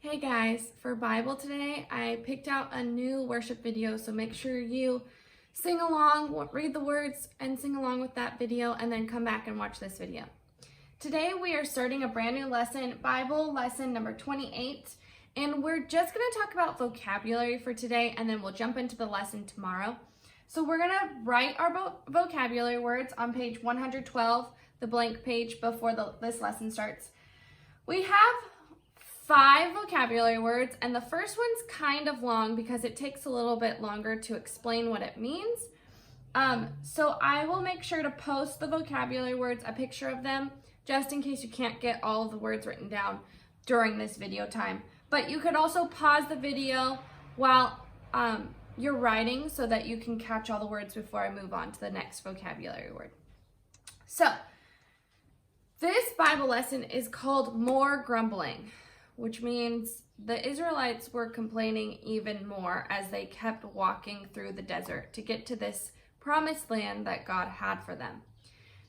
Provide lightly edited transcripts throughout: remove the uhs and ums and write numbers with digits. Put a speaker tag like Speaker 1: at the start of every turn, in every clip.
Speaker 1: Hey guys, for Bible today, I picked out a new worship video, so make sure you sing along, read the words, and sing along with that video, and then come back and watch this video. Today we are starting a brand new lesson, Bible lesson number 28, and we're just going to talk about vocabulary for today, and then we'll jump into the lesson tomorrow. So we're going to write our vocabulary words on page 112, the blank page before this lesson starts. We have 5 vocabulary words, and the first one's kind of long because it takes a little bit longer to explain what it means. So I will make sure to post the vocabulary words, a picture of them, just in case you can't get all of the words written down during this video time. But you could also pause the video while you're writing so that you can catch all the words before I move on to the next vocabulary word. So this Bible lesson is called More Grumbling, which means the Israelites were complaining even more as they kept walking through the desert to get to this promised land that God had for them.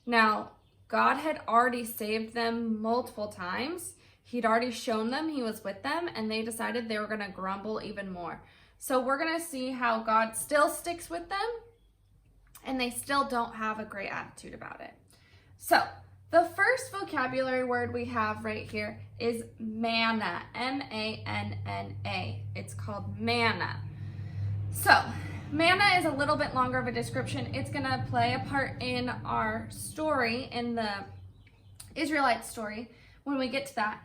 Speaker 1: Now, God had already saved them multiple times. He'd already shown them he was with them, and they decided they were going to grumble even more. So we're going to see how God still sticks with them, and they still don't have a great attitude about it. So the first vocabulary word we have right here is manna, M-A-N-N-A. It's called manna. So manna is a little bit longer of a description. It's going to play a part in our story, in the Israelite story, when we get to that.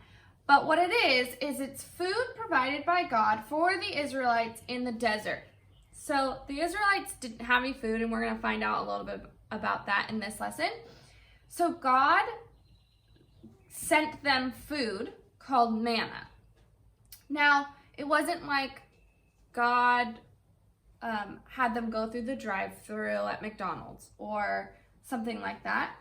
Speaker 1: But what it is it's food provided by God for the Israelites in the desert. So the Israelites didn't have any food, and we're going to find out a little bit about that in this lesson. So God sent them food called manna. Now, it wasn't like God had them go through the drive-thru at McDonald's or something like that,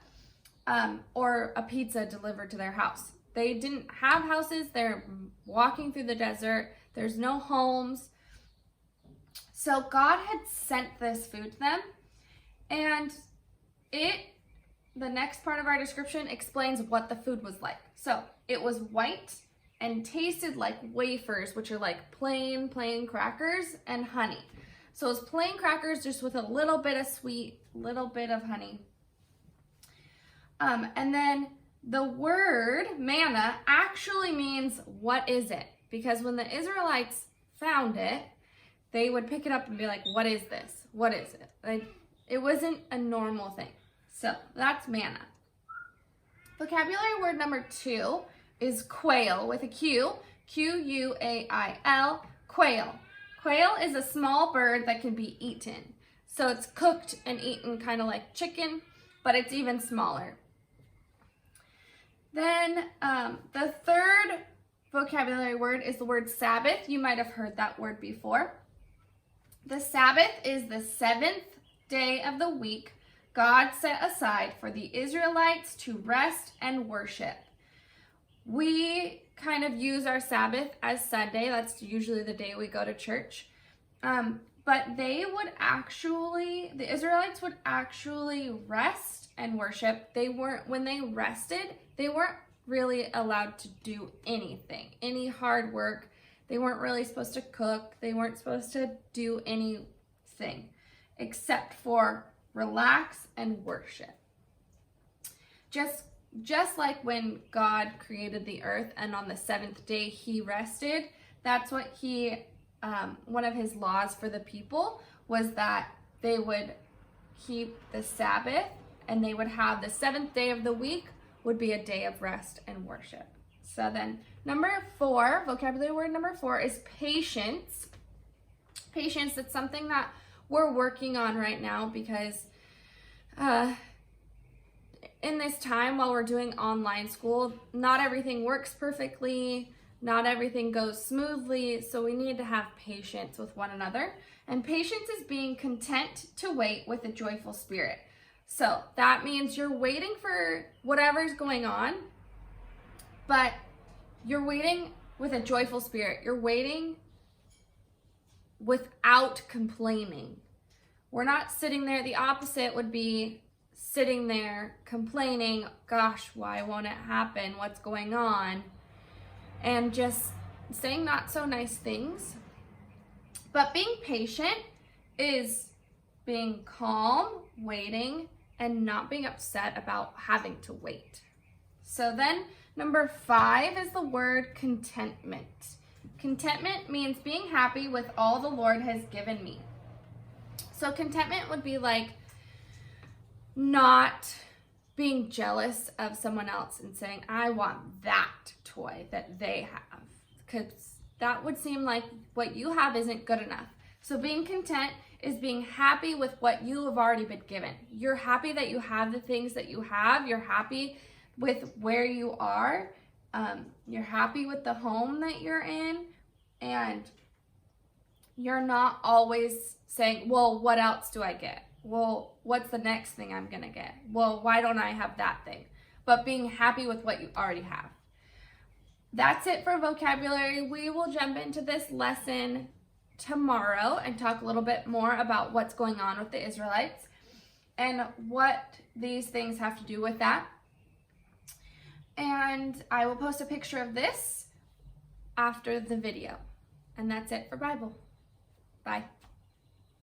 Speaker 1: or a pizza delivered to their house. They didn't have houses. They're walking through the desert. There's no homes. So God had sent this food to them, and the next part of our description explains what the food was like. So it was white and tasted like wafers, which are like plain crackers and honey. So it's plain crackers just with a little bit of sweet, little bit of honey. And then the word manna actually means what is it? Because when the Israelites found it, they would pick it up and be like, what is this? What is it? Like, it wasn't a normal thing. So that's manna. Vocabulary word number 2 is quail with a Q. Q-U-A-I-L, quail. Quail is a small bird that can be eaten. So it's cooked and eaten kind of like chicken, but it's even smaller. Then the third vocabulary word is the word Sabbath. You might have heard that word before. The Sabbath is the 7th day of the week God set aside for the Israelites to rest and worship. We kind of use our Sabbath as Sunday. That's usually the day we go to church. But the Israelites would actually rest and worship. When they rested, they weren't really allowed to do anything, any hard work. They weren't really supposed to cook. They weren't supposed to do anything except for relax and worship. Just like when God created the earth and on the 7th day he rested, that's what one of his laws for the people was that they would keep the Sabbath, and they would have the 7th day of the week would be a day of rest and worship. So then vocabulary word number 4 is patience. Patience, that's something that we're working on right now because in this time while we're doing online school, not everything works perfectly, not everything goes smoothly, so we need to have patience with one another. And patience is being content to wait with a joyful spirit. So that means you're waiting for whatever's going on, but you're waiting with a joyful spirit. You're waiting without complaining. We're not sitting there. The opposite would be sitting there complaining, gosh, why won't it happen? What's going on? And just saying not so nice things. But being patient is being calm, waiting, and not being upset about having to wait. So then number 5 is the word contentment. Contentment means being happy with all the Lord has given me. So contentment would be like not being jealous of someone else and saying, I want that toy that they have. Because that would seem like what you have isn't good enough. So being content is being happy with what you have already been given. You're happy that you have the things that you have. You're happy with where you are. You're happy with the home that you're in. And you're not always saying, well, what else do I get? Well, what's the next thing I'm going to get? Well, why don't I have that thing? But being happy with what you already have. That's it for vocabulary. We will jump into this lesson tomorrow and talk a little bit more about what's going on with the Israelites and what these things have to do with that. And I will post a picture of this after the video. And that's it for Bible. Bye.